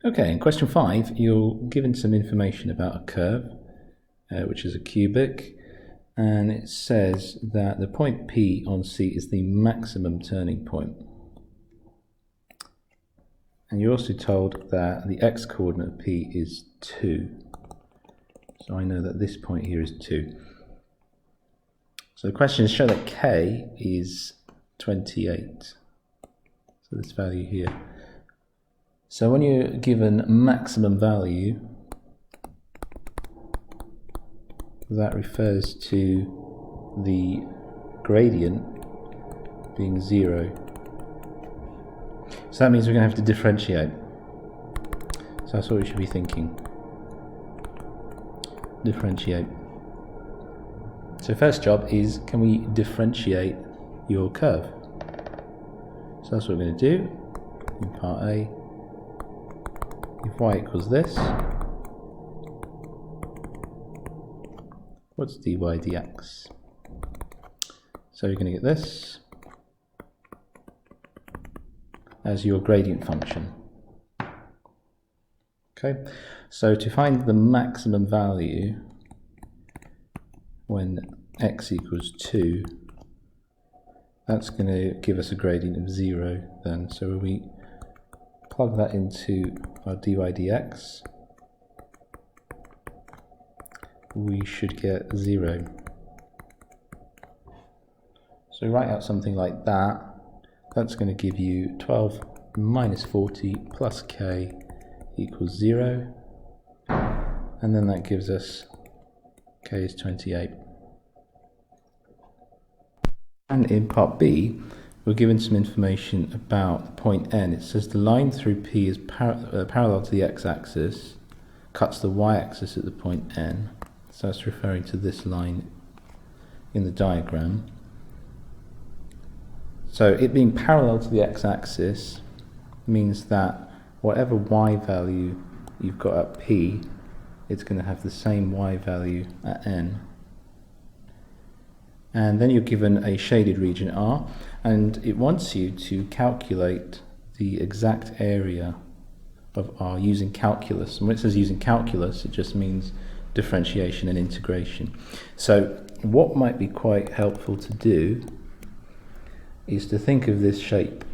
Okay, in question 5, you're given some information about a curve, which is a cubic, and it says that the point P on C is the maximum turning point. And you're also told that the x-coordinate of P is 2. So I know that this point here is 2. So the question is, show that K is 28. So this value here. So when you're given maximum value, that refers to the gradient being 0. So that means we're going to have to differentiate. So that's what we should be thinking. Differentiate. So first job is, can we differentiate your curve? So that's what we're going to do in part A. If y equals this, what's dy dx? So you're going to get this as your gradient function. Okay, so to find the maximum value when x equals 2, that's going to give us a gradient of 0 then. So when we plug that into our dy dx, we should get 0. So write out something like that. That's going to give you 12 minus 40 plus k equals 0. And then that gives us k is 28. And in part B, we're given some information about point N. It says the line through P is parallel to the x-axis, cuts the y-axis at the point N. So that's referring to this line in the diagram. So it being parallel to the x-axis means that whatever y value you've got at P, it's going to have the same y value at N. And then you're given a shaded region R, and it wants you to calculate the exact area of R using calculus. And when it says using calculus, it just means differentiation and integration. So what might be quite helpful to do is to think of this shape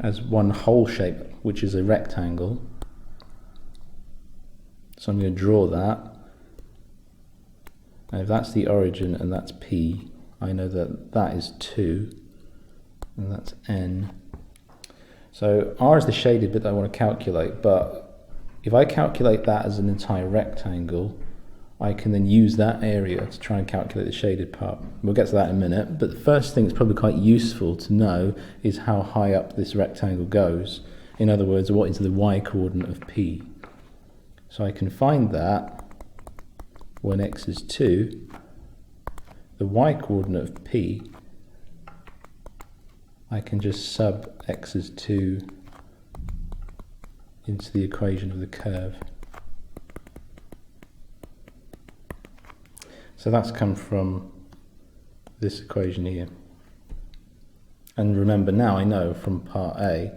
as one whole shape, which is a rectangle. So I'm going to draw that. And if that's the origin and that's P, I know that that is 2, and that's N. So R is the shaded bit that I want to calculate, but if I calculate that as an entire rectangle, I can then use that area to try and calculate the shaded part. We'll get to that in a minute, but the first thing that's probably quite useful to know is how high up this rectangle goes. In other words, what is the y-coordinate of P? So I can find that when x is 2, the y-coordinate of P, I can just sub x is 2 into the equation of the curve. So that's come from this equation here. And remember, now I know from part A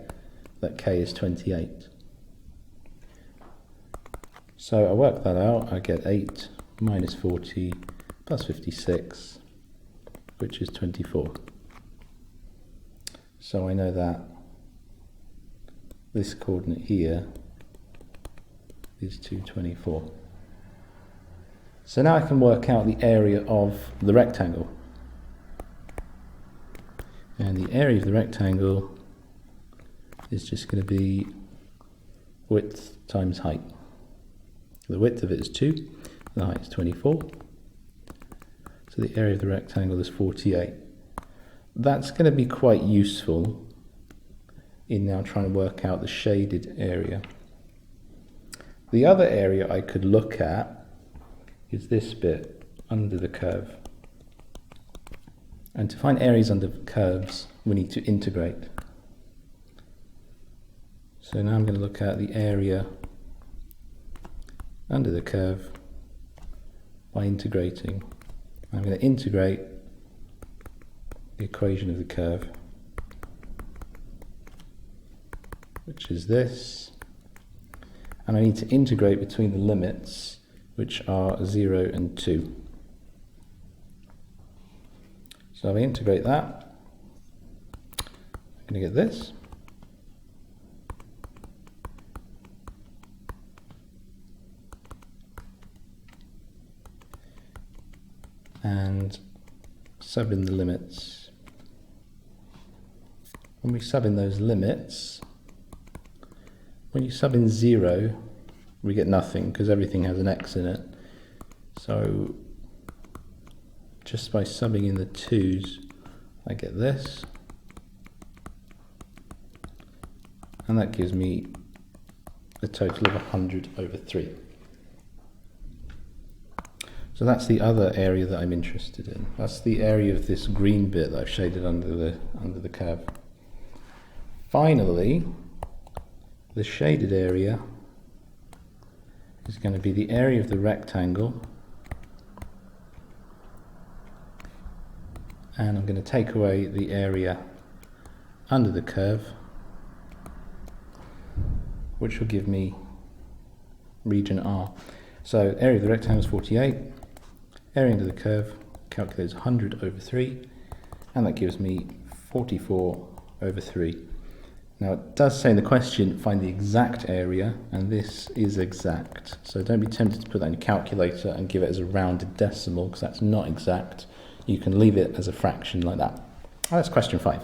that k is 28. So I work that out, I get 8 minus 40 plus 56, which is 24. So I know that this coordinate here is 224. So now I can work out the area of the rectangle. And the area of the rectangle is just going to be width times height. The width of it is 2, the height is 24. So the area of the rectangle is 48. That's going to be quite useful in now trying to work out the shaded area. The other area I could look at is this bit under the curve. And to find areas under curves, we need to integrate. So now I'm going to look at the area under the curve by integrating. I'm going to integrate the equation of the curve, which is this, and I need to integrate between the limits, which are 0 and 2. So if I integrate that, I'm going to get this. And sub in the limits. When we sub in those limits, when you sub in 0, we get nothing because everything has an x in it. So just by subbing in the 2's, I get this. And that gives me a total of 100 over 3. So that's the other area that I'm interested in. That's the area of this green bit that I've shaded under the curve. Finally, the shaded area is going to be the area of the rectangle, and I'm going to take away the area under the curve, which will give me region R. So area of the rectangle is 48, area under the curve calculates 100 over 3, and that gives me 44 over 3. Now it does say in the question, find the exact area, and this is exact. So don't be tempted to put that in your calculator and give it as a rounded decimal, because that's not exact. You can leave it as a fraction like that. That's question 5.